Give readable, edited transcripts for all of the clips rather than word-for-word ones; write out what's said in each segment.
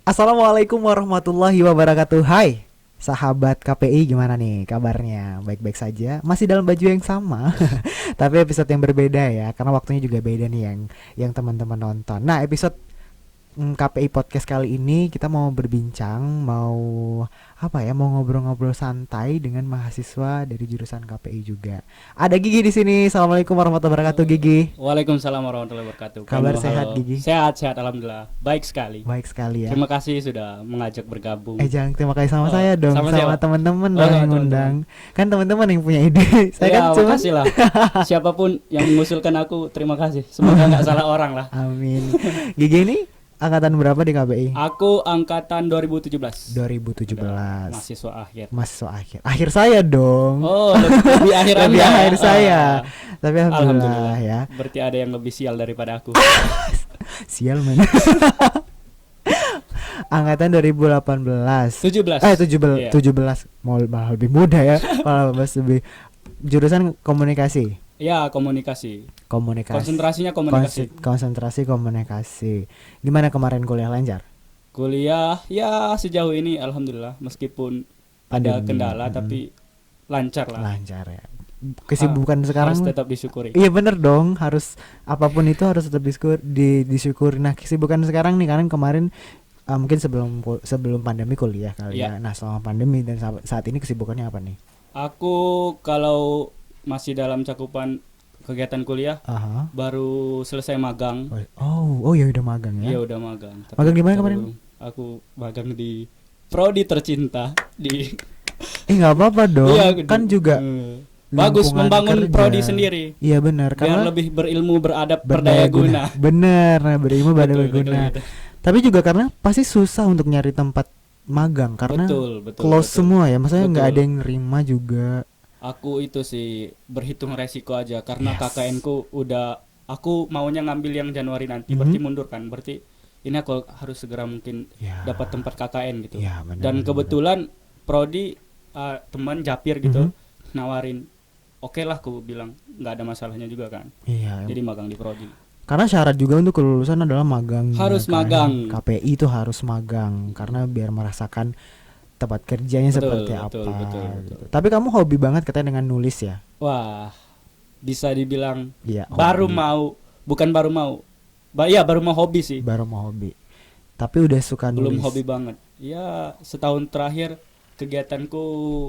Assalamualaikum warahmatullahi wabarakatuh. Hai, sahabat KPI, gimana nih kabarnya? Baik-baik saja? Masih dalam baju yang sama, tapi episode yang berbeda ya, karena waktunya juga beda nih yang teman-teman nonton. Nah, episode KPI Podcast kali ini kita mau berbincang, mau apa ya? Mau ngobrol-ngobrol santai dengan mahasiswa dari jurusan KPI juga. Ada Gigi di sini. Assalamualaikum warahmatullahi wabarakatuh, Gigi. Waalaikumsalam warahmatullahi wabarakatuh. Kabar Kamu sehat, halo. Gigi? Sehat, alhamdulillah. Baik sekali. Baik sekali ya. Terima kasih sudah mengajak bergabung. Jangan terima kasih sama Oh, saya dong, sama sama siapa? teman-teman Oh, dong sama yang teman-teman. ngundang. Kan teman-teman yang punya ide. Saya kan Ya, cuma makasih lah. Siapapun yang mengusulkan aku, terima kasih. Semoga nggak salah orang lah. amin. Gigi ini angkatan berapa di KPI? Aku angkatan 2017. 2017. Mahasiswa akhir. Mahasiswa akhir. Akhir saya dong. Oh, lebih akhir Lebih Anda. akhir saya. Ah, Tapi alhamdulillah ya. Berarti ada yang lebih sial daripada aku. Sial men. Angkatan 2018. 17. 17 Iya. 17 mau malah lebih muda ya. Malah lebih jurusan komunikasi. Ya, komunikasi. Komunikasi. Konsentrasinya komunikasi. Konsentrasi komunikasi. Gimana kemarin kuliah lancar? Kuliah ya sejauh ini alhamdulillah meskipun ada Pandemi. kendala tapi lancar lah. Lancar ya. Kesibukan sekarang Harus tetap disyukuri. iya bener dong, harus apapun itu harus tetap disyukuri. Nah, kesibukan sekarang nih kan kemarin mungkin sebelum pandemi kuliah kali ya. Iya. Nah, selama pandemi dan saat ini kesibukannya apa nih? Aku kalau masih dalam cakupan kegiatan kuliah Aha. baru selesai magang. Oh ya udah magang ya. Iya udah magang. Tapi Magang di mana baru- kemarin? Aku magang di Prodi tercinta di Nggak apa-apa dong. Iya, Kan juga bagus lingkungan membangun kerja. prodi sendiri Iya benar, biar karena lebih berilmu beradab berdaya berdaya guna. Bener, nah, berilmu berdaya Betul, betul, guna. betul. Tapi juga karena pasti susah untuk nyari tempat magang karena Betul, betul, close betul. semua ya. Maksudnya nggak Betul. ada yang nerima juga. Aku itu sih berhitung resiko aja karena Yes. KKN ku udah aku maunya ngambil yang Januari nanti Mhm. berarti mundur kan. Berarti ini aku harus segera mungkin Ya. dapat tempat KKN gitu. Ya, benar, Dan benar, kebetulan prodi teman Japir gitu Mhm. nawarin. Oke lah aku bilang nggak ada masalahnya juga kan. Iya. Jadi magang di prodi. Karena syarat juga untuk kelulusan adalah magang. Harus ya kan? magang. KPI itu harus magang karena biar merasakan tempat kerjanya Betul, seperti betul, apa. betul, gitu. betul. Tapi kamu hobi banget katanya dengan nulis ya? Wah, bisa dibilang Iya. baru hobi. mau bukan baru mau. Iya, baru mau hobi sih. Baru mau hobi. Tapi udah suka Belum nulis. hobi banget. Ya, setahun terakhir kegiatanku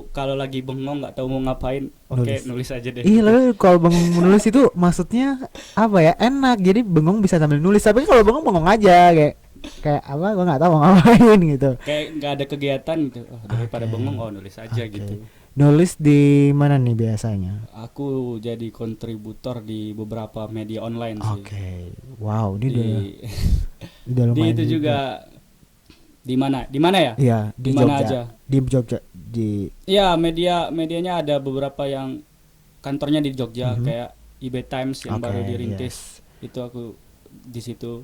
kalau lagi bengong nggak tahu mau ngapain, oke nulis aja deh. Iya, lalu kalau bengong menulis itu maksudnya apa ya? Enak. Jadi bengong bisa sambil nulis. Tapi kalau bengong aja kayak apa? Gua nggak tahu mau ngapain gitu. Kayak nggak ada kegiatan gitu. Oh, daripada Oke. bengong, oh nulis aja Oke. gitu. Nulis di mana nih biasanya? Aku jadi kontributor di beberapa media online sih. Oke. Wow, ini Di udah di lumayan itu juga di mana? Di mana ya? Iya, di Di mana Jogja. aja? Di Jogja. Di Iya, medianya ada beberapa yang kantornya di Jogja Mhm. kayak IB Times yang Oke, baru dirintis. Itu aku di situ.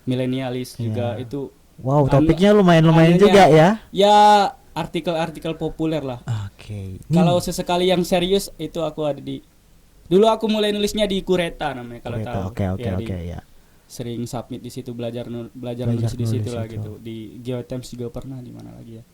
Milenialis juga Iya. itu. wow, Anu- topiknya lumayan anunya- juga ya. Ya artikel-artikel populer lah. Oke. Kalau sesekali yang serius itu aku ada di. Dulu aku mulai nulisnya di Kureta namanya kalau tahu. Oke, oke, Ya, oke di- ya. Sering submit di situ belajar Belajar nulis di situ nulis lah itu. gitu. Di GeoTimes juga pernah di mana lagi ya.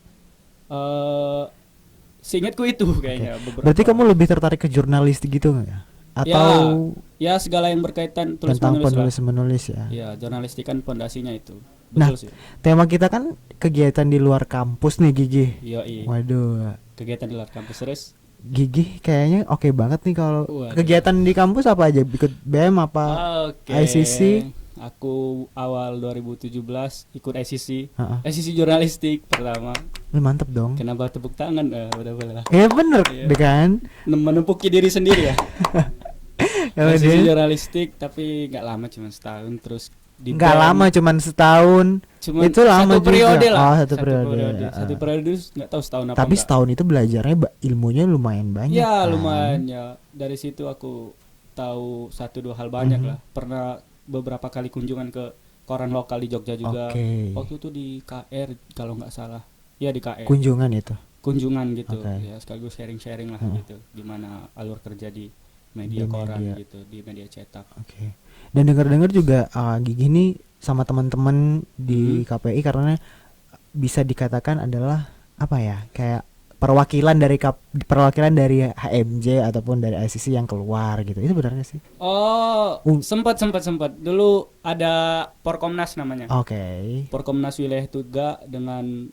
Seingatku itu kayaknya beberapa. Berarti kamu lebih tertarik ke jurnalistik gitu nggak ya? Atau Ya segala yang berkaitan tulis tentang menulis lah. penulis-menulis ya? Ya jurnalistik kan pondasinya itu. Nah, Betul sih. tema kita kan kegiatan di luar kampus nih, Gigi. Iya. Waduh, Kegiatan di luar kampus terus. Gigi kayaknya oke banget nih kalau Waduh. kegiatan di kampus apa aja? Ikut BM apa? Oke. ICC? Aku awal 2017 ikut ICC. Heeh. ICC jurnalistik pertama. Mantep dong. Kenapa tepuk tangan? Udah boleh lah. Ya bener Iya. deh kan? Menumpuki diri sendiri ya. Kalau ICC dia jurnalistik tapi nggak lama cuma setahun terus di nggak BEM. lama, cuman setahun. Cuman itu lama satu periode juga. lah. Oh, satu periode. Satu periode nggak tahu setahun apa. Tapi enggak. setahun itu belajarnya ilmunya lumayan banyak. Ya kan? lumayan ya. Dari situ aku tahu 1-2 hal banyak Mhm. lah. Pernah beberapa kali kunjungan ke koran lokal di Jogja juga. Oke. Waktu itu di KR kalau nggak salah. Ya di KR. Kunjungan itu. Kunjungan gitu. Oke. Ya sekaligus sharing-sharing lah Mhm. gitu. Gimana alur kerja di media Di koran media. gitu, di media cetak. Oke. Dan dengar-dengar juga Gigi nih sama teman-teman di Mhm. KPI karena bisa dikatakan adalah apa ya, kayak perwakilan dari HMJ ataupun dari ICC yang keluar gitu, itu benar nggak sih? Oh, Uh, sempat. Dulu ada Porkomnas namanya. Oke. Porkomnas wilayah Tuga dengan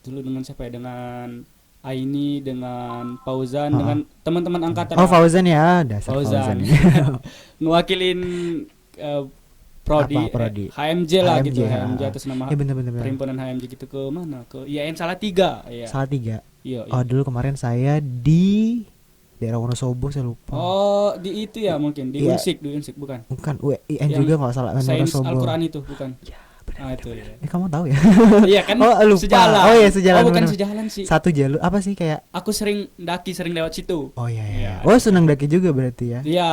dulu dengan siapa ya? Dengan Aini, dengan Fauzan, Heeh. dengan teman-teman angkatan Oh lah. Fauzan ya, dasar Fauzan. Fauzan. Ngewakilin eh, Apa prodi prodi? HMJ lah gitu, HMJ, HMJ ha. atas nama Ya bener-bener. perhimpunan HMJ gitu, ke mana? Ke IAIN Salatiga. Iya. Salatiga. Iya, Oh iya. dulu kemarin saya di daerah Wonosobo, saya lupa. Oh, di itu ya mungkin di Iya. Unsik bukan. Bukan UIN Yang juga kalau salah, Sains Wonosobo. Al-Qur'an itu bukan. Ya, Ah itu ya. kamu tahu ya? Iya kan Oh, lupa. sejalan. Oh iya, sejalan, Oh bukan bener. sejalan sih. Satu jalur apa sih kayak? Aku sering daki, sering lewat situ. Oh iya, Iya. Oh senang daki juga berarti ya? Dia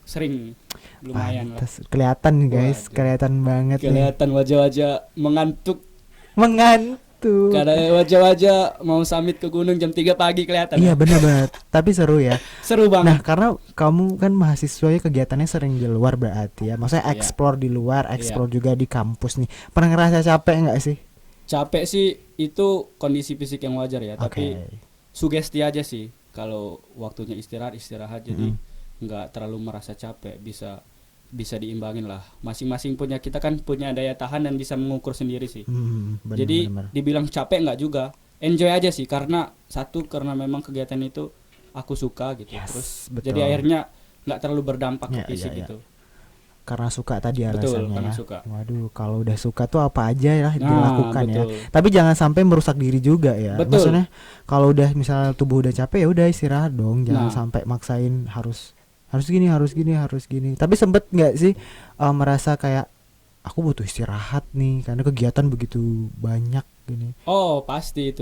sering lumayan lah. Pantes. Kelihatan guys, Waduh. kelihatan banget nih. Kelihatan wajah-wajah mengantuk Mengantuk. karena wajah-wajah mau summit ke gunung jam 3 pagi kelihatan. Iya Ya. benar-benar. Tapi seru ya. Seru Nah banget. karena kamu kan mahasiswanya kegiatannya sering di luar berarti ya. Maksudnya Iya. explore di luar, explore juga di kampus nih. Pernah ngerasa capek nggak sih? Capek sih itu kondisi fisik yang wajar ya, Oke. tapi sugesti aja sih. Kalau waktunya istirahat jadi nggak terlalu merasa capek, bisa diimbangin lah. Masing-masing punya, kita kan punya daya tahan dan bisa mengukur sendiri sih. Jadi Benar-benar. dibilang capek nggak juga, enjoy aja sih, karena karena memang kegiatan itu aku suka gitu. Yes, Terus betul. jadi akhirnya nggak terlalu berdampak Ya, ke fisik ya, ya. gitu. Karena suka tadi Betul, alasannya karena ya. suka. Waduh, kalau udah suka tuh apa aja ya Nah, dilakukan ya. betul. Tapi jangan sampai merusak diri juga ya. Betul. Maksudnya kalau udah misalnya tubuh udah capek ya udah istirahat dong. Jangan Nah. sampai maksain harus gini. Tapi sempet nggak sih merasa kayak aku butuh istirahat nih karena kegiatan begitu banyak gini. Oh pasti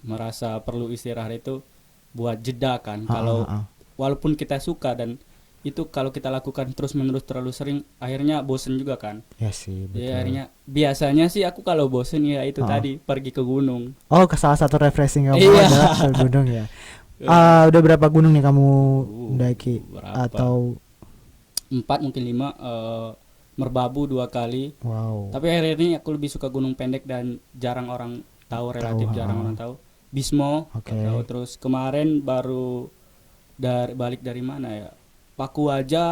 merasa perlu istirahat itu buat jeda kan. Ah, Kalau ah, ah. walaupun kita suka, dan itu kalau kita lakukan terus menerus terlalu sering, akhirnya bosen juga kan. Ya sih, betul. Ya akhirnya biasanya sih aku kalau bosen ya itu Ah. tadi pergi ke gunung. Oh, ke salah satu refreshing kamu Iya. adalah ke gunung ya. Udah berapa gunung nih kamu daki Berapa? atau 4 mungkin 5. Merbabu 2 kali. wow. Tapi akhir ini aku lebih suka gunung pendek dan jarang orang tahu, relatif jarang orang tahu. Bismo, Oke. tahu. Terus kemarin baru balik dari mana ya? Pakuaja.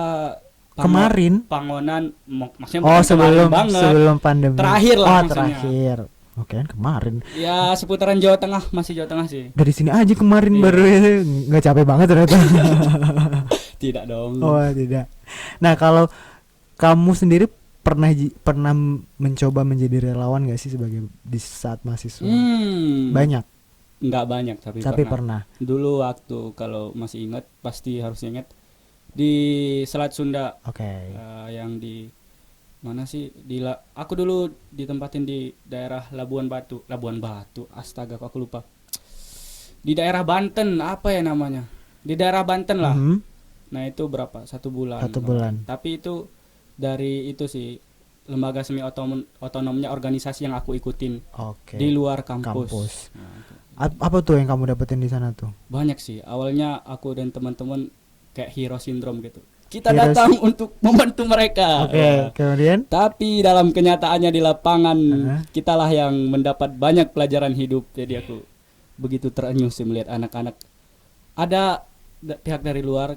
Kemarin? Pangonan, maksudnya Oh, bukan kemarin banget. sebelum pandemi. Terakhir lah Oh, maksudnya. terakhir. Oke, kan kemarin. Ya seputaran Jawa Tengah, masih Jawa Tengah sih. Dari sini aja kemarin Iya. baru ya. Nggak capek banget ternyata. Tidak dong. Oh, tidak. Nah, kalau kamu sendiri pernah mencoba menjadi relawan gak sih sebagai di saat mahasiswa? Banyak, Nggak banyak tapi pernah. Dulu waktu, kalau masih ingat, pasti harus ingat, di Selat Sunda. Oke. Yang di mana sih, aku dulu ditempatin di daerah Labuan Batu, astaga aku lupa, di daerah Banten, apa ya namanya, di daerah Banten lah. Mhm. Nah itu berapa, 1 bulan. 1 bulan. Tapi itu dari itu sih, lembaga semi otonomnya organisasi yang aku ikutin Oke. di luar kampus. Kampus. Nah, itu. Apa tuh yang kamu dapetin di sana tuh? Banyak sih, awalnya aku dan teman-teman kayak hero syndrome gitu, kita Hero datang untuk membantu mereka. Oke, Ya. kemudian? Tapi dalam kenyataannya di lapangan, Aha. kitalah yang mendapat banyak pelajaran hidup. Jadi aku begitu terenyuh sih melihat anak-anak. Ada pihak dari luar.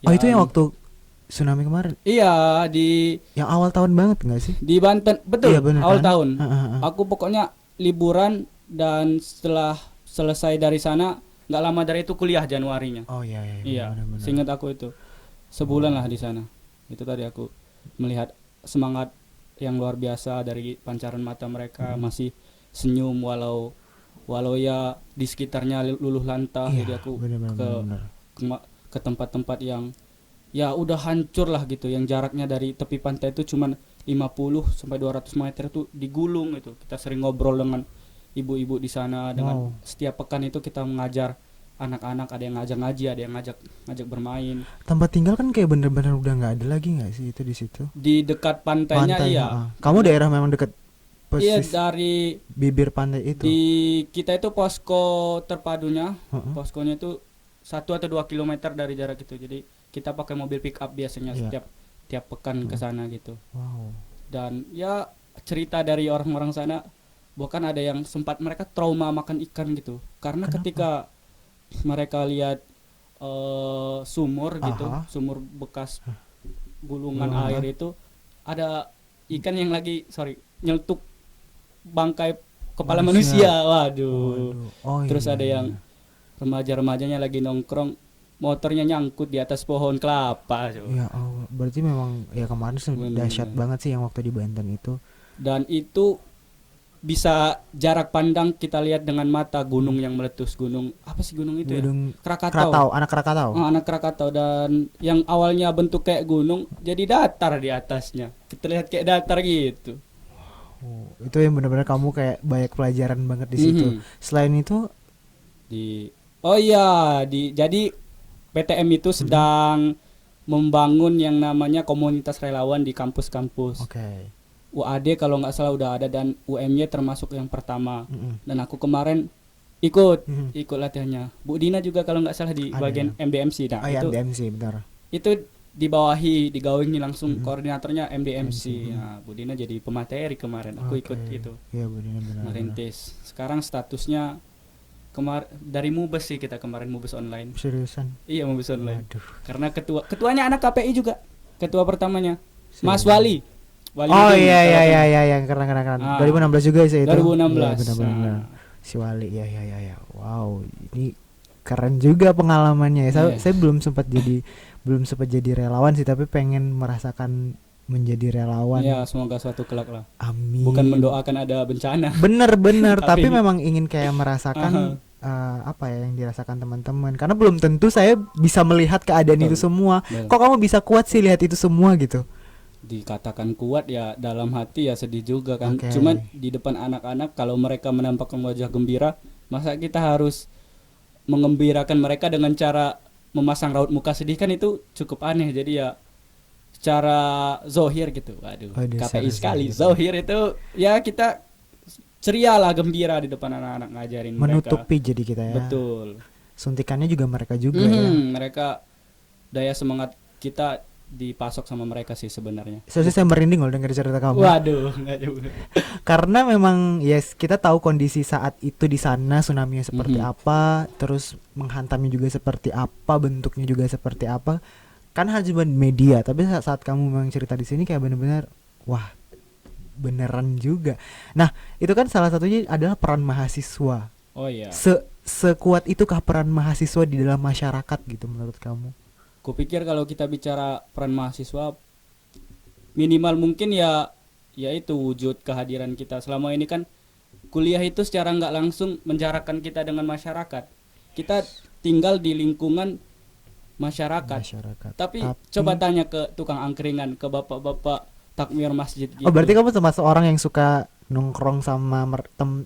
Oh, itu yang waktu tsunami kemarin? Iya, Yang awal tahun banget nggak sih? di Banten, betul. Iya, bener awal kan? tahun. Ah. Aku pokoknya liburan, dan setelah selesai dari sana, nggak lama dari itu kuliah Januarinya. Oh iya. Iya, benar-benar. seingat aku itu sebulan lah di sana. Itu tadi aku melihat semangat yang luar biasa dari pancaran mata mereka, masih senyum walau ya di sekitarnya luluh lantah. Iya, Jadi aku benar-benar. ke tempat-tempat yang ya udah hancur lah gitu, yang jaraknya dari tepi pantai itu cuman 50 sampai 200 meter itu digulung itu. Kita sering ngobrol dengan ibu-ibu di sana, dengan setiap pekan itu kita mengajar anak-anak, ada yang ngajak ngaji, ada yang ngajak bermain. Tempat tinggal kan kayak bener-bener udah nggak ada lagi nggak sih itu di situ? Di dekat pantainya. Iya. Kamu daerah memang dekat Iya, persis dari bibir pantai itu. di kita itu posko terpadunya, Heeh. poskonya itu 1 atau 2 kilometer dari jarak itu. Jadi kita pakai mobil pick up biasanya Iya. tiap pekan ke sana gitu. Wow. Dan ya cerita dari orang-orang sana bahkan ada yang sempat mereka trauma makan ikan gitu karena Kenapa? ketika mereka lihat sumur gitu, Aha. sumur bekas gulungan Gulungan. air itu ada ikan yang lagi nyeletuk bangkai kepala Manusia. manusia. Waduh. Waduh. Oh Terus iya. ada yang remaja-remajanya lagi nongkrong, motornya nyangkut di atas pohon kelapa. Coba. Ya Allah, berarti memang ya kemarin Bener. dahsyat banget sih yang waktu di Banten itu. Dan itu bisa jarak pandang kita lihat dengan mata gunung yang meletus, gunung apa sih gunung itu ya? Gunung Krakatau. anak Krakatau. Anak Krakatau, dan yang awalnya bentuk kayak gunung jadi datar di atasnya. Kita lihat kayak datar gitu. Oh, itu yang benar-benar kamu kayak banyak pelajaran banget di situ. Mhm. Selain itu, Jadi PTM itu sedang membangun yang namanya komunitas relawan di kampus-kampus. oke. UAD kalau nggak salah udah ada, dan UMY termasuk yang pertama. Mm-mm. Dan aku kemarin ikut Mhm. latihannya. Bu Dina juga kalau nggak salah di Ada. bagian MDMC. Nah, Oh ya, itu MDMC benar. digawangi langsung koordinatornya MDMC. MDMC. Nah, Bu Dina jadi pemateri kemarin. Aku ikut Oke. itu. Iya benar-benar. Merintis. Sekarang statusnya dari Mubes sih, kita kemarin Mubes online. Seriusan. Iya, Mubes online. Waduh. Karena ketuanya anak KPI juga. Ketua pertamanya Mas Serius. Wali. Oh Nurdin, iya iya salah iya satu. iya yang keren. Ah. 2016 juga sih itu. 2016. Iya, benar-benar. Nah, Si Wali. Ya. Wow, ini keren juga pengalamannya ya. Saya, Iya. saya belum sempat jadi relawan sih, tapi pengen merasakan menjadi relawan. ya semoga suatu kelak lah. Amin. Bukan mendoakan ada bencana. Bener tapi Tapi- memang ingin kayak merasakan apa ya yang dirasakan teman-teman, karena belum tentu saya bisa melihat keadaan Betul. itu semua. Betul. Kok kamu bisa kuat sih lihat itu semua gitu? Dikatakan kuat ya, dalam hati ya sedih juga kan. Oke. Cuman di depan anak-anak kalau mereka menampakkan wajah gembira, masa kita harus mengembirakan mereka dengan cara memasang raut muka sedih, kan itu cukup aneh. Jadi ya secara zohir gitu. Waduh, Waduh, KPI secara sekali. zohir. Zohir itu ya kita ceria lah, gembira di depan anak-anak, ngajarin Menutupi jadi kita ya. mereka. Betul. Suntikannya juga mereka juga ya. Mereka daya semangat kita dipasok sama mereka sih sebenarnya. Saya merinding loh dengar cerita kamu. Waduh, enggak juga. Karena memang yes, kita tahu kondisi saat itu di sana, tsunami-nya seperti Mhm. apa, terus menghantamnya juga seperti apa, bentuknya juga seperti apa. Kan hanya cuma media, tapi saat kamu memang cerita di sini kayak benar-benar wah, beneran juga. Nah, itu kan salah satunya adalah peran mahasiswa. Oh iya. Sekuat itukah peran mahasiswa di dalam masyarakat gitu menurut kamu? Kupikir kalau kita bicara peran mahasiswa, minimal mungkin ya yaitu wujud kehadiran kita. Selama ini kan kuliah itu secara nggak langsung menjarakkan kita dengan masyarakat. Kita tinggal di lingkungan masyarakat. Tapi coba tanya ke tukang angkringan, ke bapak-bapak takmir masjid gitu. Oh, berarti kamu termasuk orang yang suka nongkrong sama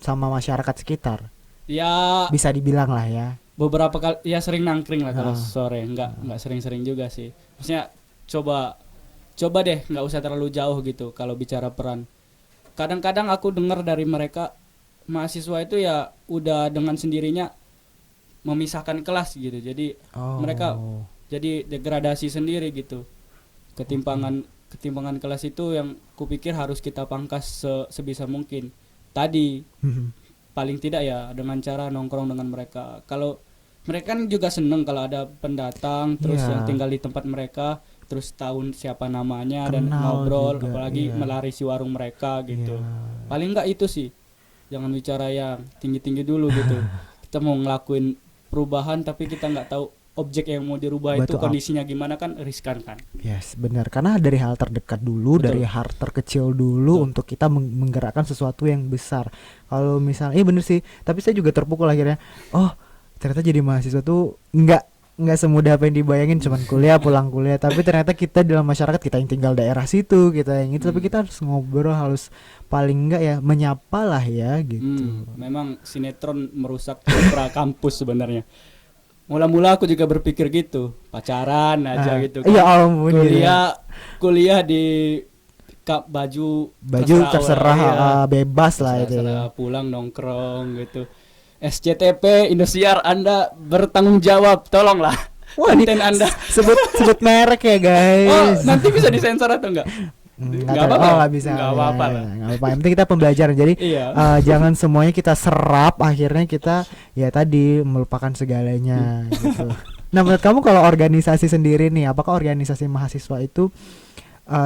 sama masyarakat sekitar. Ya Bisa dibilang lah ya. beberapa kali ya sering nangkring lah kalau Ah. sore, nggak sering-sering juga sih. Maksudnya coba deh, nggak usah terlalu jauh gitu kalau bicara peran. Kadang-kadang aku dengar dari mereka mahasiswa itu ya udah dengan sendirinya memisahkan kelas gitu. Jadi Oh. mereka jadi degradasi sendiri gitu. Ketimpangan kelas itu yang kupikir harus kita pangkas sebisa mungkin. Tadi paling tidak ya dengan cara nongkrong dengan mereka. Kalau mereka kan juga seneng kalau ada pendatang terus Iya. yang tinggal di tempat mereka, terus tahu siapa namanya dan Kenal ngobrol, juga, apalagi iya. melarisi warung mereka gitu. Iya. Paling enggak itu sih. Jangan bicara yang tinggi-tinggi dulu gitu. Kita mau ngelakuin perubahan tapi kita nggak tahu objek yang mau dirubah itu Betul. kondisinya gimana, kan riskan kan. Yes, benar. Karena dari hal terdekat dulu, Betul. dari hal terkecil dulu Betul. untuk kita menggerakkan sesuatu yang besar. Kalau misalnya, bener sih. Tapi saya juga terpukul akhirnya. Oh, ternyata jadi mahasiswa tuh nggak semudah apa yang dibayangin. Cuman kuliah, pulang kuliah. Tapi ternyata kita dalam masyarakat, kita yang tinggal daerah situ, kita yang itu. Tapi kita harus ngobrol, harus paling enggak ya menyapa lah ya gitu. Memang sinetron merusak citra kampus sebenarnya. Mula-mula aku juga berpikir gitu, pacaran aja gitu kan. Ya ampun. Kuliah di baju terserah ya. bebas lah itu. Terserah, pulang nongkrong gitu. SCTP Indosiar, Anda bertanggung jawab, tolonglah. Wah, ini konten Anda. sebut merek ya guys. Oh, nanti bisa disensor atau enggak? Nggak tahu. apa-apa Oh, ya? nggak bisa. Nggak Ya, apa-apa ya, lah. ya, nggak apa-apa. Yang penting kita pembelajaran. Jadi Iya. jangan semuanya kita serap, akhirnya kita ya tadi melupakan segalanya gitu. Nah, menurut kamu kalau organisasi sendiri nih, apakah organisasi mahasiswa itu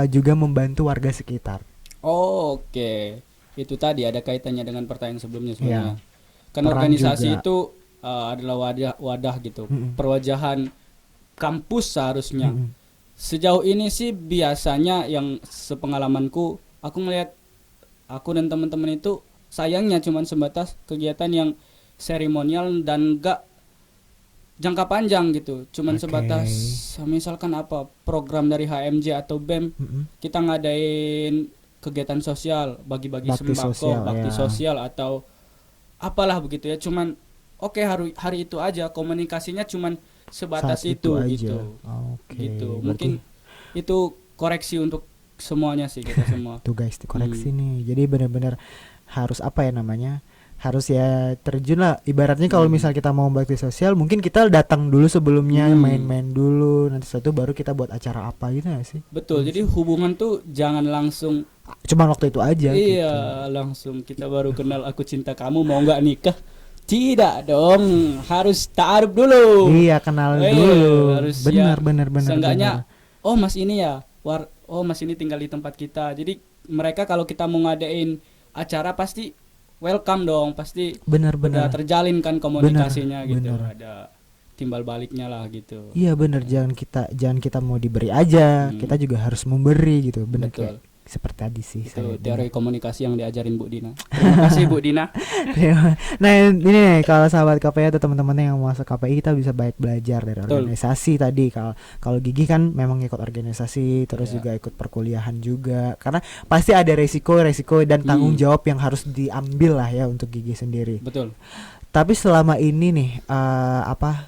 juga membantu warga sekitar? Oke, itu tadi ada kaitannya dengan pertanyaan sebelumnya sebenarnya. Iya. Kan Peran organisasi juga. itu adalah wadah gitu, Mm-mm. perwajahan kampus seharusnya. Mm-mm. Sejauh ini sih biasanya yang sepengalamanku, aku ngelihat aku dan teman-teman itu sayangnya cuman sebatas kegiatan yang seremonial dan gak jangka panjang gitu. Cuman Oke. sebatas misalkan apa program dari HMJ atau BEM, Mm-mm. kita ngadain kegiatan sosial, bagi-bagi Bakti sembako, sosial, bakti ya. sosial atau apalah begitu ya. Cuman oke, hari itu aja komunikasinya cuman sebatas Saat itu aja. gitu. Oke. Gitu. Berarti Mungkin itu koreksi untuk semuanya sih kita semua. tuh guys, dikoreksi nih. Jadi benar-benar harus apa ya namanya? Harus ya terjun lah. Ibaratnya kalau misal kita mau bakti sosial, mungkin kita datang dulu sebelumnya, main-main dulu. Nanti setelah itu baru kita buat acara apa gitu gak sih? Betul. Jadi hubungan tuh jangan langsung Cuman waktu itu aja gitu. iya, langsung kita baru kenal aku cinta kamu mau nggak nikah. Tidak dong, harus ta'aruf dulu. Iya, kenal Iya, dulu. harus Benar, ya, benar. seenggaknya oh mas ini ya, oh mas ini tinggal di tempat kita. Jadi mereka kalau kita mau ngadain acara pasti welcome dong, pasti Benar, udah benar. terjalin kan komunikasinya gitu. benar. Ada timbal baliknya lah gitu. Iya benar, jangan kita mau diberi aja, kita juga harus memberi gitu. Benar Betul. kayak seperti tadi sih Itu saya. teori komunikasi yang diajarin Bu Dina. Terima kasih Bu Dina. Nah ini nih, kalau sahabat KPI atau teman-teman yang masuk KPI, kita bisa banyak belajar dari Betul. organisasi tadi. Kalau Gigi kan memang ikut organisasi, terus Iya. juga ikut perkuliahan juga, karena pasti ada resiko dan tanggung jawab yang harus diambil lah ya untuk Gigi sendiri. Betul. Tapi selama ini nih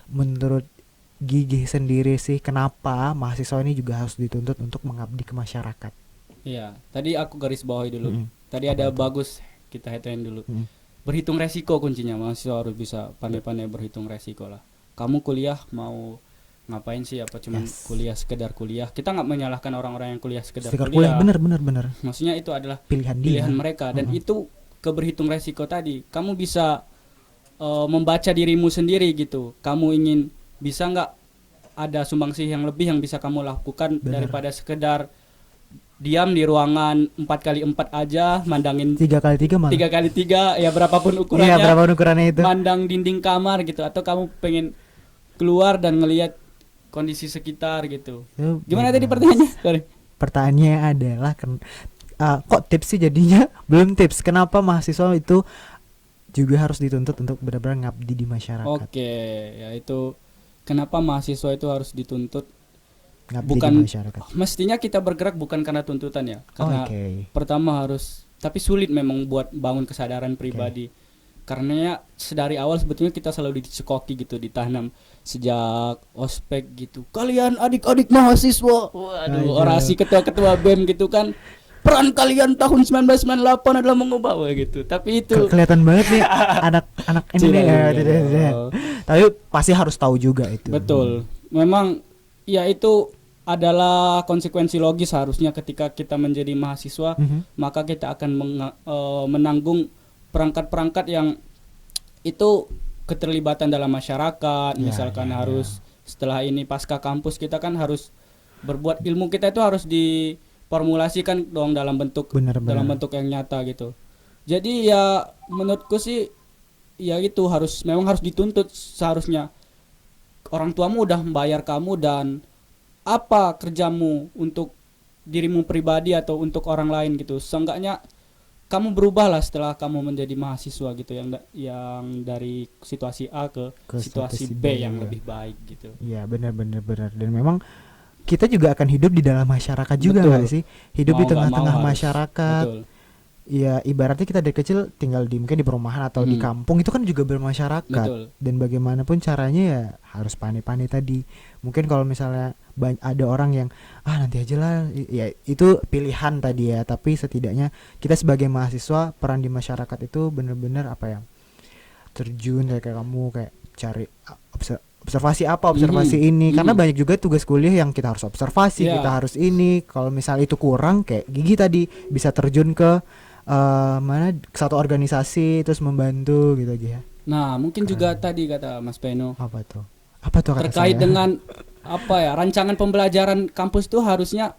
menurut Gigi sendiri sih, kenapa mahasiswa ini juga harus dituntut untuk mengabdi ke masyarakat? Iya, tadi aku garis bawahi dulu. Mm-mm. Tadi ada bagus, kita headline dulu. Mm. Berhitung resiko kuncinya, mahasiswa harus bisa pandai-pandai berhitung resiko lah. Kamu kuliah mau ngapain sih? Apa cuman Yes. kuliah sekedar kuliah? Kita nggak menyalahkan orang-orang yang kuliah sekedar Sekedar kuliah. kuliah, benar. Maksudnya itu adalah Pilihan dia. pilihan mereka dan Mm-mm. itu keberhitung resiko tadi. Kamu bisa membaca dirimu sendiri gitu. Kamu ingin bisa nggak ada sumbangsih yang lebih yang bisa kamu lakukan Benar. daripada sekedar diam di ruangan 4x4 aja, mandangin 3x3 malah. 3x3 ya berapapun ukurannya, Iya, berapa ukurannya itu? mandang dinding kamar gitu, atau kamu pengen keluar dan ngelihat kondisi sekitar gitu. Itu Gimana bebas. tadi pertanyaannya? Sorry. Pertanyaannya adalah kok tips sih jadinya belum tips. Kenapa mahasiswa itu juga harus dituntut untuk benar-benar ngabdi di masyarakat? Oke, ya itu kenapa mahasiswa itu harus dituntut? Ngabdi Bukan di masyarakat. mestinya kita bergerak bukan karena tuntutan ya, karena Oke. pertama harus, tapi sulit memang buat bangun kesadaran pribadi. Karena ya sedari awal sebetulnya kita selalu dicekoki gitu, ditanam sejak ospek gitu. Kalian adik-adik mahasiswa, waduh, Aduh. orasi ketua-ketua BEM gitu kan. Peran kalian tahun 1998 adalah mengubah gitu. Tapi itu Kelihatan banget nih anak-anak ini nih. Tidak. Tidak. Tapi pasti harus tahu juga itu. Betul. Memang ya itu adalah konsekuensi logis harusnya ketika kita menjadi mahasiswa, maka kita akan menanggung perangkat-perangkat yang itu keterlibatan dalam masyarakat. Ya, Misalkan ya, harus setelah ini pasca kampus kita kan harus berbuat, ilmu kita itu harus diformulasikan dong dalam bentuk Benar-benar. dalam bentuk yang nyata gitu. Jadi ya menurutku sih ya itu memang harus dituntut seharusnya. Orang tuamu udah membayar kamu, dan apa kerjamu untuk dirimu pribadi atau untuk orang lain gitu. Seenggaknya kamu berubahlah setelah kamu menjadi mahasiswa gitu, yang dari situasi A ke situasi B yang ya. lebih baik gitu. Iya, benar. Dan memang kita juga akan hidup di dalam masyarakat juga Betul. nggak sih? Hidup Mau di nggak tengah-tengah mau harus. masyarakat. Betul. Ya ibaratnya kita dari kecil tinggal mungkin di perumahan atau di kampung, itu kan juga bermasyarakat. Betul. Dan bagaimanapun caranya ya harus pandai-pandai tadi. Mungkin kalau misalnya ada orang yang nanti aja lah, ya itu pilihan tadi ya. Tapi setidaknya kita sebagai mahasiswa, peran di masyarakat itu benar-benar terjun kayak kamu, kayak cari observasi ini, karena banyak juga tugas kuliah yang kita harus observasi, Iya. kita harus ini. Kalau misal itu kurang, kayak Gigi tadi bisa terjun ke mana satu organisasi terus membantu gitu aja ya. Nah, mungkin juga tadi kata Mas Peno Apa tuh? Apa tuh kata terkait saya? dengan apa ya, rancangan pembelajaran kampus itu harusnya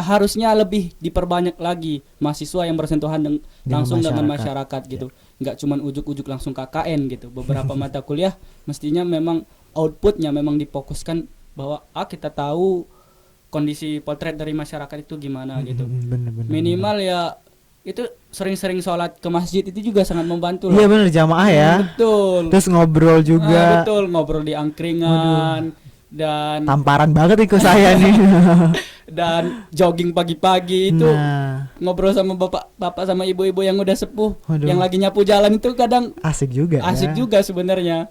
harusnya lebih diperbanyak lagi mahasiswa yang bersentuhan langsung dengan masyarakat gitu. Nggak cuman ujuk-ujuk langsung KKN gitu. Beberapa mata kuliah mestinya memang outputnya memang difokuskan bahwa kita tahu kondisi potret dari masyarakat itu gimana gitu. Bener. Minimal ya itu sering-sering sholat ke masjid itu juga sangat membantu Iya loh. bener, jamaah ya. Betul. Terus ngobrol juga. Betul, ngobrol di angkringan dan Tamparan banget ikut saya nih. dan jogging pagi-pagi itu Nah, ngobrol sama bapak sama ibu-ibu yang udah sepuh Waduh. yang lagi nyapu jalan itu kadang asik juga asik ya. juga sebenarnya.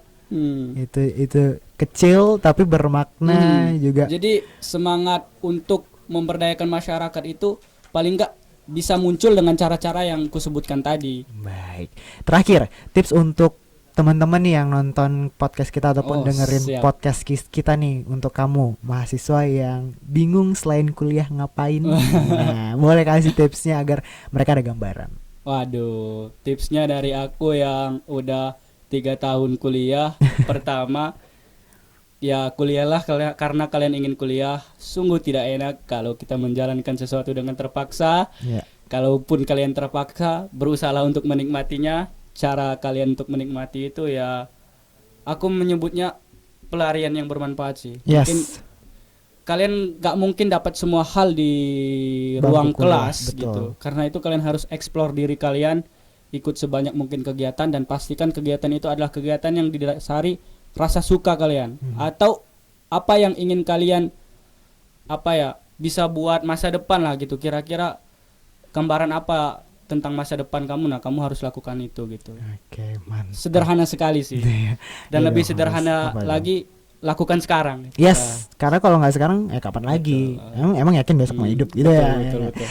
Itu kecil tapi bermakna juga. Jadi semangat untuk memberdayakan masyarakat itu paling enggak bisa muncul dengan cara-cara yang kusebutkan tadi. Baik. Terakhir, tips untuk teman-teman nih yang nonton podcast kita ataupun dengerin siap. podcast kita nih, untuk kamu mahasiswa yang bingung selain kuliah ngapain. Nah, boleh kasih tipsnya agar mereka ada gambaran. Waduh, tipsnya dari aku yang udah 3 tahun kuliah. Pertama, ya kuliahlah karena kalian ingin kuliah. Sungguh tidak enak kalau kita menjalankan sesuatu dengan terpaksa. Ya. Kalaupun kalian terpaksa, berusahalah untuk menikmatinya. Cara kalian untuk menikmati itu ya, aku menyebutnya pelarian yang bermanfaat sih. Yes. Mungkin kalian gak mungkin dapat semua hal di Bangku ruang kuliah, kelas betul. gitu. Karena itu kalian harus explore diri kalian, ikut sebanyak mungkin kegiatan, dan pastikan kegiatan itu adalah kegiatan yang didasari rasa suka kalian atau apa yang ingin kalian bisa buat masa depan lah gitu. Kira-kira gambaran apa tentang masa depan kamu, nah kamu harus lakukan itu gitu. Oke, mantap. Sederhana sekali sih. Dan Iya lebih dong, sederhana harus apa dong? lagi, lakukan sekarang. Yes, karena kalau nggak sekarang kapan lagi? Emang yakin besok mau hidup gitu betul, ya. betul, Ya. betul.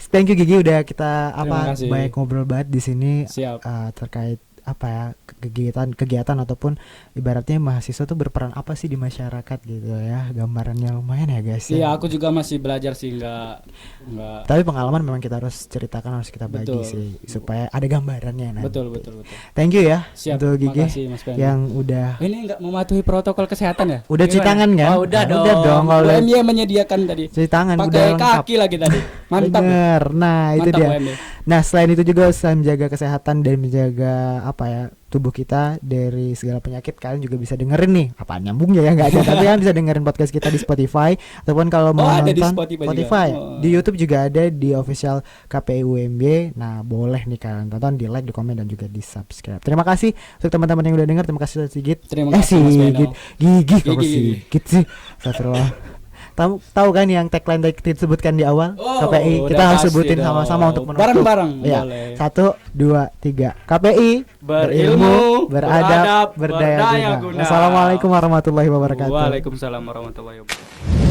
Thank you Gigi, udah kita Terima kasih. banyak ngobrol banget di sini Siap. terkait kegiatan ataupun ibaratnya mahasiswa tuh berperan apa sih di masyarakat gitu ya. Gambarannya lumayan ya guys. Iya, Ya. aku juga masih belajar sih, enggak. Tapi pengalaman memang kita harus ceritakan, harus kita bagi Betul. sih supaya ada gambarannya nanti. Betul. Thank you ya Siap. untuk Gigi Makasih Mas Ben. yang udah Ini enggak mematuhi protokol kesehatan ya? Udah cuci Gimana? tangan kan? Oh, udah Nah, dong. udah dong, kalau udah- UMY menyediakan tadi. cuci tangan udah Pakai lengkap. kaki lagi tadi. Mantap. Bener. Nah, itu Mantap dia. UMY. Nah, selain itu juga selain menjaga kesehatan dan menjaga tubuh kita dari segala penyakit, kalian juga bisa dengerin nih. Apaan nyambungnya ya, nggak ada. Tapi kalian bisa dengerin podcast kita di Spotify ataupun kalau mau ada di nonton Spotify juga. Oh. di YouTube juga ada, di official KPI UMB. Nah, boleh nih kalian tonton, di like, di komen, dan juga di subscribe. Terima kasih untuk teman-teman yang udah denger. Terima kasih sudah Sigit. Terima kasih, Mas Sigit. Beno. Gigi kok Gigi. Sigit sih. Astagfirullah. Tahu kan yang tagline tadi disebutkan di awal? Oh, KPI. Kita udah harus pasti sebutin dong. sama-sama untuk menutup. Bareng-bareng, Ya. boleh. 1, 2, 3. KPI Berilmu, beradab, berdaya berdaya guna. guna. Assalamualaikum warahmatullahi wabarakatuh. Waalaikumsalam warahmatullahi wabarakatuh.